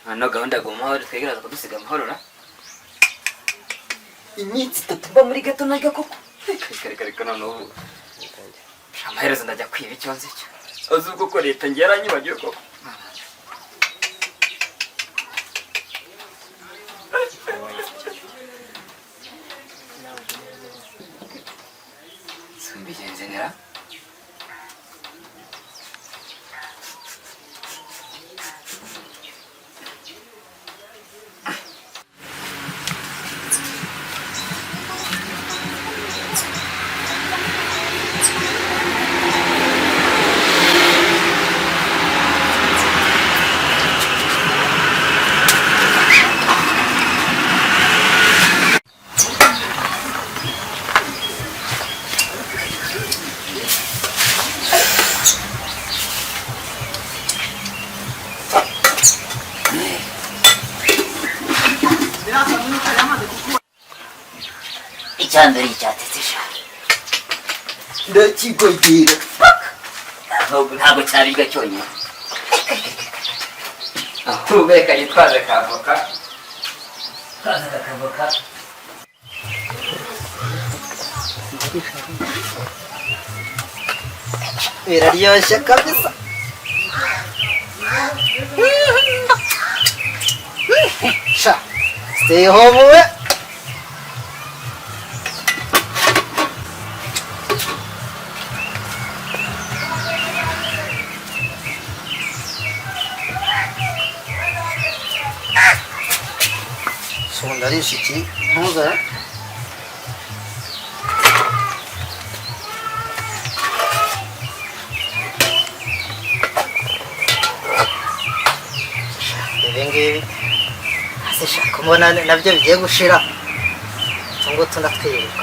hano gahunda y'amahoro twegereza kudusiga amahoro na iminsi itatu mba muri gato najya koko reka none ubu amaherezo ndajya kwiba icyo nzi cyo uzi uko leta ngiye yaranyibagiwe koko simbigenze nera icyambere icyatetse cyane ndakigogera ntabwo cyaribwa cyonyine ahubwo reka yitwaze akavoka biraryoshye kabisa sha stay home we sondarisha iki ntuza ibingibi hasi shaka mbona nabyo bigiye gushira tungo tunatwiruka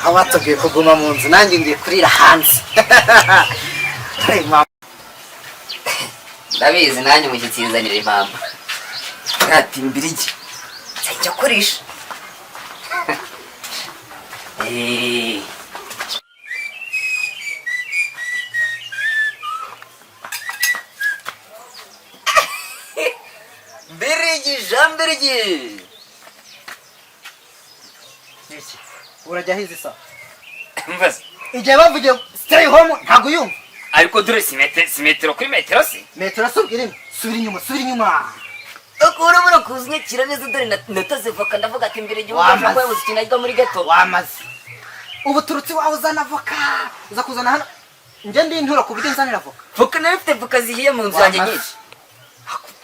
aho batubwiye kuguma mu nzu nanjye ngiye kurira hanze ndabizi nanjye umushyitsi yizanira impamvu ati mbirigi nzajya kurisha mbirigi jean mbirigi urajya hizi sa mbaza igihe bavugiye stay home ntabwo uyumva ariko dore si metero kuri metero si metero subira inyuma ukura muri kuzinyakira neza dore nataze voka ndavuga ati mbere igihe uje ko yabuze ikintu ajya muri gato wamaze ubu turutse wawe uzana voka uza kuzana hano nje ndi intura ku buryo nzanira voka nayo mfite voka zihiye mu nzu yanjye nyinshi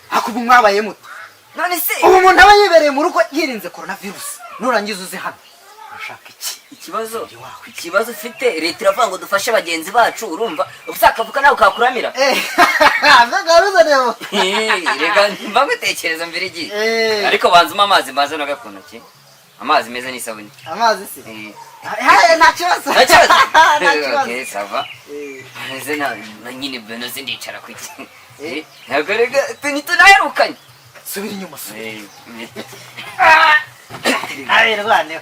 hakubu mwabaye muto none se ubu umuntu aba yibereye mu rugo yirinze coronavirus nurangiza uze hano ashaka ikibazo ufite leta iravuga ngo dufashe bagenzi bacu urumva ubusakavuka nawe ukakuramira nagaruza rero rega mba ngutekereza mbere igihe ariko banzuma amazi mbaza no gakono ki amazi meza n'isabuni amazi se nta kibazo okay sava nze na nyine beno zindicara ku iki ntabwo rega tunayarukanye subira inyuma rwane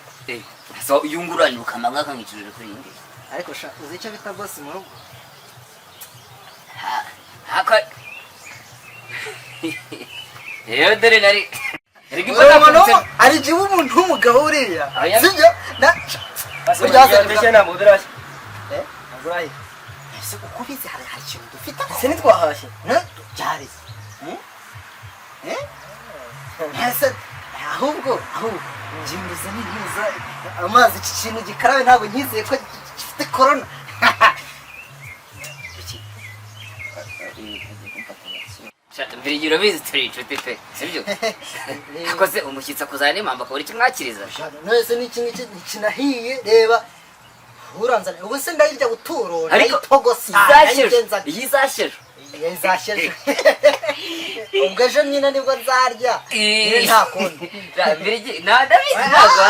so yunguranye ukamanga kangicurira kuri indi ariko sha uzi icyo bita boss mu rugo haka dore nari ari jibu umuntu w'umugabo uriya sibyo urya na mudarashi aguraye ese uko bize hari ikintu dufite se nitwahashye cyari ese ahubwo njimbuza n'ibiza amazi iki kintu gikarabe ntabwo nkizeye ko gifite corona mbere urabizi turi inshuti pe sibyo akoze umushyitsi akuzana n'impamvu akabura icyo mwakiriza nose n'iki ngiki kinahiye reba uranzana ubu se ndayirya buturora ayitogosi izashyejwe ubwo ejo nyine nibwo nzarya nta kundi ndabizi ntabwo